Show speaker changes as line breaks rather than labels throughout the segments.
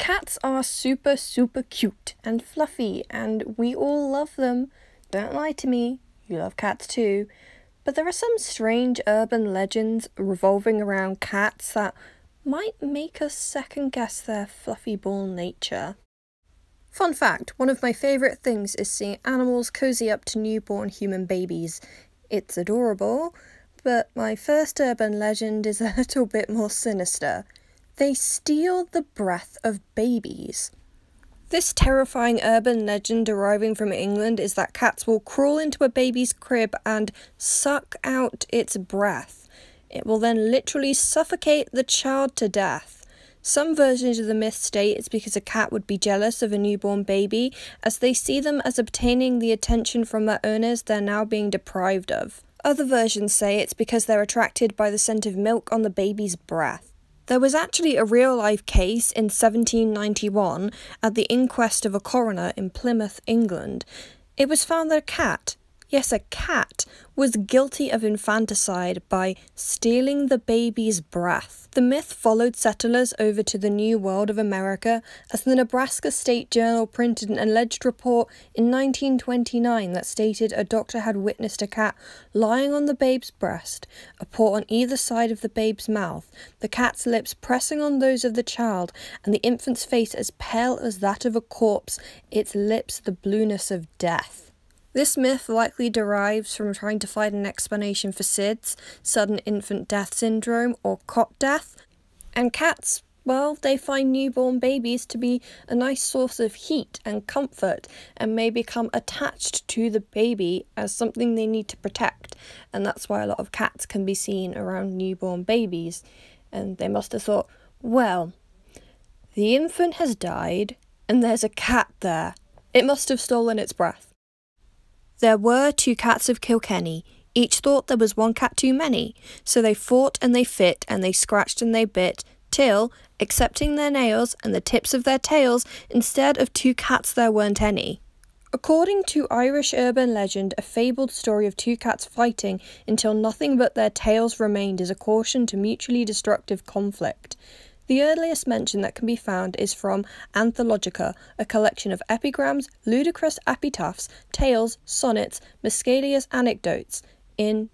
Cats are super cute and fluffy, and we all love them. Don't lie to me, you love cats too. But there are some strange urban legends revolving around cats that might make us second guess their fluffy ball nature. Fun fact, one of my favourite things is seeing animals cozy up to newborn human babies. It's adorable, but my first urban legend is a little bit more sinister. They steal the breath of babies. This terrifying urban legend deriving from England is that cats will crawl into a baby's crib and suck out its breath. It will then literally suffocate the child to death. Some versions of the myth state it's because a cat would be jealous of a newborn baby, as they see them as obtaining the attention from their owners they're now being deprived of. Other versions say it's because they're attracted by the scent of milk on the baby's breath. There was actually a real-life case in 1791 at the inquest of a coroner in Plymouth, England. It was found that a cat, yes, a cat, was guilty of infanticide by stealing the baby's breath. The myth followed settlers over to the New World of America, as the Nebraska State Journal printed an alleged report in 1929 that stated a doctor had witnessed a cat lying on the babe's breast, a paw on either side of the babe's mouth, the cat's lips pressing on those of the child, and the infant's face as pale as that of a corpse, its lips the blueness of death. This myth likely derives from trying to find an explanation for SIDS, sudden infant death syndrome, or cot death. And cats, well, they find newborn babies to be a nice source of heat and comfort, and may become attached to the baby as something they need to protect. And that's why a lot of cats can be seen around newborn babies. And they must have thought, well, the infant has died, and there's a cat there. It must have stolen its breath. There were 2 cats of Kilkenny, each thought there was 1 cat too many, so they fought and they fit and they scratched and they bit, till, accepting their nails and the tips of their tails, instead of 2 cats there weren't any. According to Irish urban legend, a fabled story of 2 cats fighting until nothing but their tails remained is a caution to mutually destructive conflict. The earliest mention that can be found is from Anthologica, a collection of epigrams, ludicrous epitaphs, tales, sonnets, miscellaneous anecdotes, in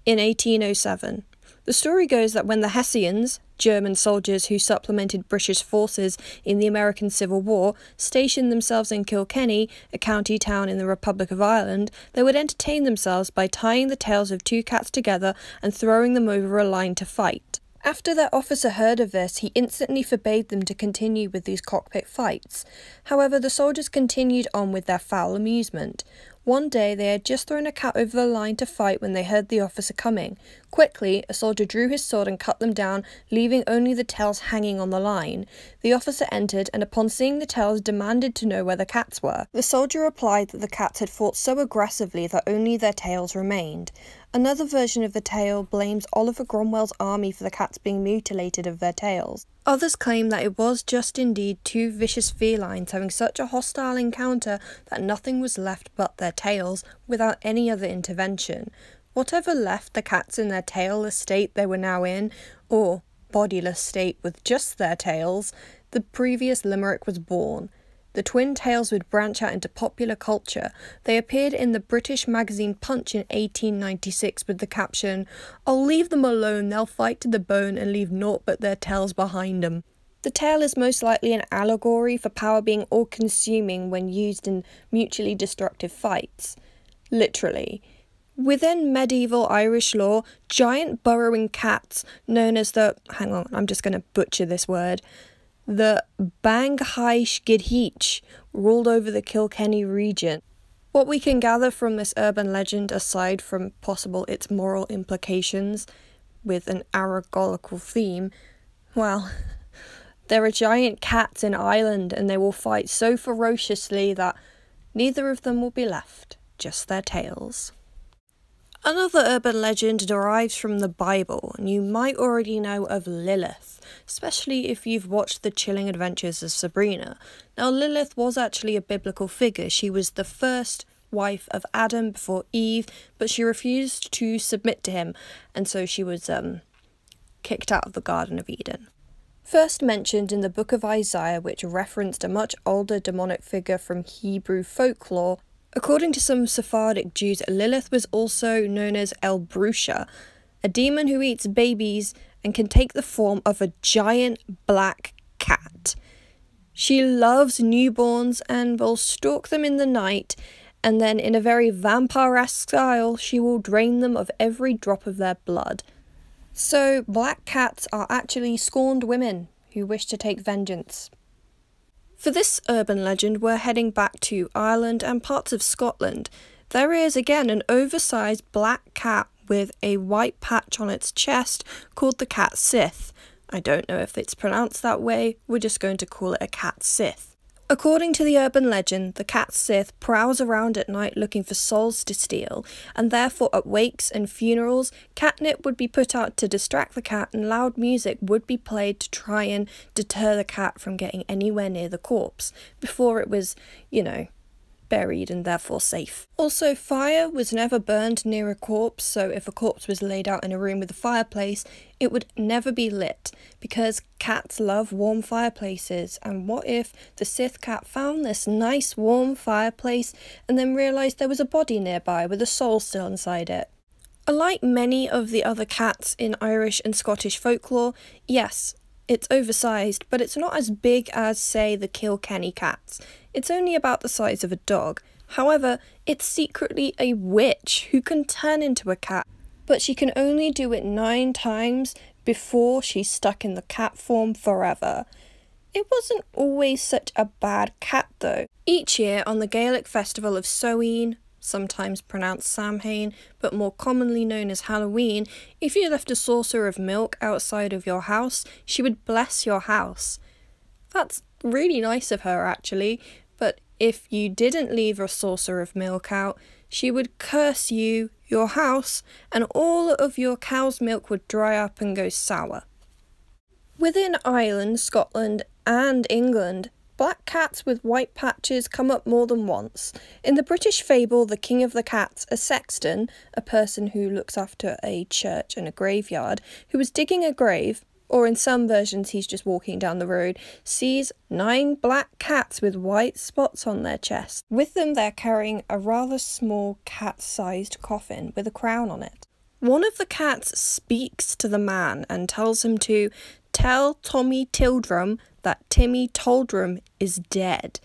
1807. The story goes that when the Hessians, German soldiers who supplemented British forces in the American Civil War, stationed themselves in Kilkenny, a county town in the Republic of Ireland, they would entertain themselves by tying the tails of 2 cats together and throwing them over a line to fight. After their officer heard of this, he instantly forbade them to continue with these cockpit fights. However, the soldiers continued on with their foul amusement. One day they had just thrown a cat over the line to fight when they heard the officer coming. Quickly, a soldier drew his sword and cut them down, leaving only the tails hanging on the line. The officer entered, and upon seeing the tails, demanded to know where the cats were. The soldier replied that the cats had fought so aggressively that only their tails remained. Another version of the tale blames Oliver Cromwell's army for the cats being mutilated of their tails. Others claim that it was just indeed 2 vicious felines having such a hostile encounter that nothing was left but their tails, without any other intervention. Whatever left the cats in their tailless state they were now in, or bodiless state with just their tails, the previous limerick was born. The twin tales would branch out into popular culture. They appeared in the British magazine Punch in 1896 with the caption, "I'll leave them alone, they'll fight to the bone and leave naught but their tails behind 'em." The tale is most likely an allegory for power being all-consuming when used in mutually destructive fights. Literally. Within medieval Irish law, giant burrowing cats, known as the, hang on, I'm just going to butcher this word, the Banghaich Gidheach, ruled over the Kilkenny region. What we can gather from this urban legend, aside from possible its moral implications, with an allegorical theme, well, there are giant cats in Ireland and they will fight so ferociously that neither of them will be left, just their tails. Another urban legend derives from the Bible, and you might already know of Lilith, especially if you've watched The Chilling Adventures of Sabrina. Now, Lilith was actually a biblical figure. She was the first wife of Adam before Eve, but she refused to submit to him, and so she was kicked out of the Garden of Eden. First mentioned in the book of Isaiah, which referenced a much older demonic figure from Hebrew folklore. According to some Sephardic Jews, Lilith was also known as El Brusha, a demon who eats babies and can take the form of a giant black cat. She loves newborns and will stalk them in the night, and then in a very vampire-esque style, she will drain them of every drop of their blood. So, black cats are actually scorned women who wish to take vengeance. For this urban legend, we're heading back to Ireland and parts of Scotland. There is, again, an oversized black cat with a white patch on its chest called the cat Sith. I don't know if it's pronounced that way, we're just going to call it a cat Sith. According to the urban legend, the cat Sith prowls around at night looking for souls to steal, and therefore at wakes and funerals, catnip would be put out to distract the cat and loud music would be played to try and deter the cat from getting anywhere near the corpse, before it was, buried and therefore safe. Also, fire was never burned near a corpse, so if a corpse was laid out in a room with a fireplace, it would never be lit, because cats love warm fireplaces, and what if the Sith cat found this nice warm fireplace and then realised there was a body nearby with a soul still inside it? Unlike many of the other cats in Irish and Scottish folklore, yes, it's oversized, but it's not as big as, say, the Kilkenny Cats. It's only about the size of a dog. However, it's secretly a witch who can turn into a cat, but she can only do it 9 times before she's stuck in the cat form forever. It wasn't always such a bad cat though. Each year on the Gaelic festival of Samhain, sometimes pronounced Samhain, but more commonly known as Halloween, if you left a saucer of milk outside of your house, she would bless your house. That's really nice of her actually, but if you didn't leave a saucer of milk out, she would curse you, your house, and all of your cow's milk would dry up and go sour. Within Ireland, Scotland, and England, black cats with white patches come up more than once. In the British fable The King of the Cats, a sexton, a person who looks after a church and a graveyard, who was digging a grave, or in some versions he's just walking down the road, sees 9 black cats with white spots on their chest. With them they're carrying a rather small cat-sized coffin with a crown on it. One of the cats speaks to the man and tells him to tell Timmy Tildrum that Timmy Tildrum is dead.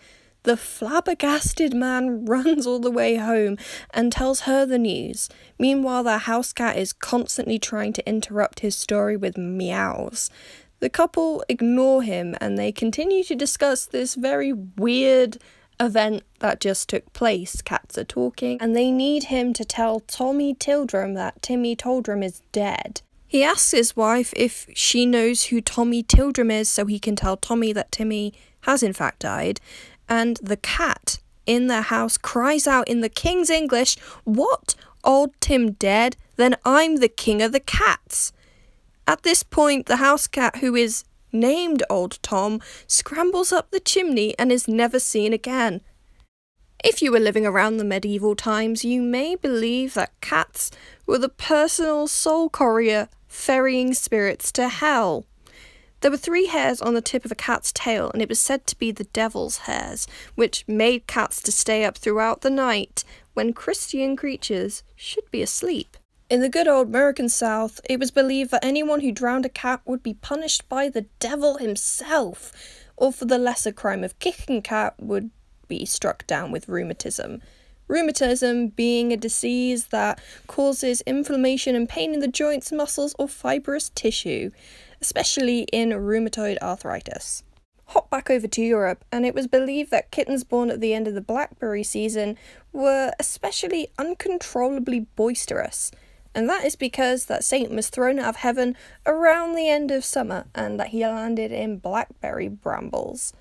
The flabbergasted man runs all the way home and tells her the news. Meanwhile, their house cat is constantly trying to interrupt his story with meows. The couple ignore him and they continue to discuss this very weird event that just took place. Cats are talking and they need him to tell Timmy Tildrum that Timmy Tildrum is dead. He asks his wife if she knows who Timmy Tildrum is so he can tell Tommy that Timmy has in fact died, and the cat in their house cries out in the king's English, "What? Old Tim dead? Then I'm the king of the cats." At this point, the house cat, who is named Old Tom, scrambles up the chimney and is never seen again. If you were living around the medieval times, you may believe that cats were the personal soul courier ferrying spirits to hell. There were 3 hairs on the tip of a cat's tail, and it was said to be the devil's hairs, which made cats to stay up throughout the night when Christian creatures should be asleep. In the good old American South, it was believed that anyone who drowned a cat would be punished by the devil himself, or for the lesser crime of kicking a cat would be struck down with rheumatism. Rheumatism being a disease that causes inflammation and pain in the joints, muscles, or fibrous tissue, especially in rheumatoid arthritis. Hop back over to Europe, and it was believed that kittens born at the end of the blackberry season were especially uncontrollably boisterous, and that is because that Satan was thrown out of heaven around the end of summer and that he landed in blackberry brambles.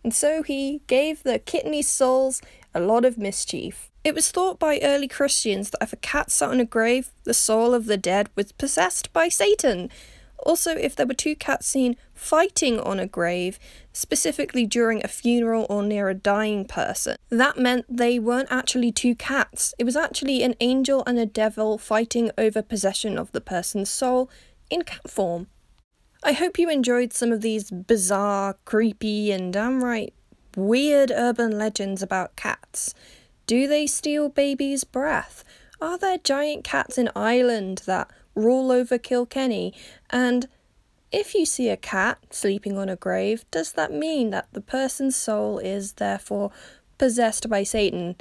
And so he gave the kitteny souls a lot of mischief. It was thought by early Christians that if a cat sat on a grave, the soul of the dead was possessed by Satan. Also, if there were 2 cats seen fighting on a grave, specifically during a funeral or near a dying person, that meant they weren't actually 2 cats. It was actually an angel and a devil fighting over possession of the person's soul in cat form. I hope you enjoyed some of these bizarre, creepy, and downright weird urban legends about cats. Do they steal babies' breath? Are there giant cats in Ireland that rule over Kilkenny? And if you see a cat sleeping on a grave, does that mean that the person's soul is therefore possessed by Satan?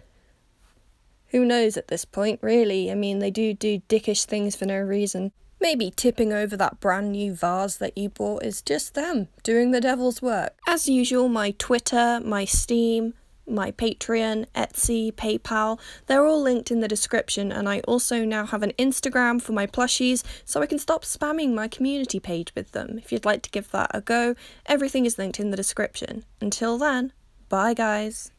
Who knows at this point, really? I mean, they do dickish things for no reason. Maybe tipping over that brand new vase that you bought is just them doing the devil's work. As usual, my Twitter, my Steam, my Patreon, Etsy, PayPal, they're all linked in the description, and I also now have an Instagram for my plushies so I can stop spamming my community page with them. If you'd like to give that a go, everything is linked in the description. Until then, bye guys.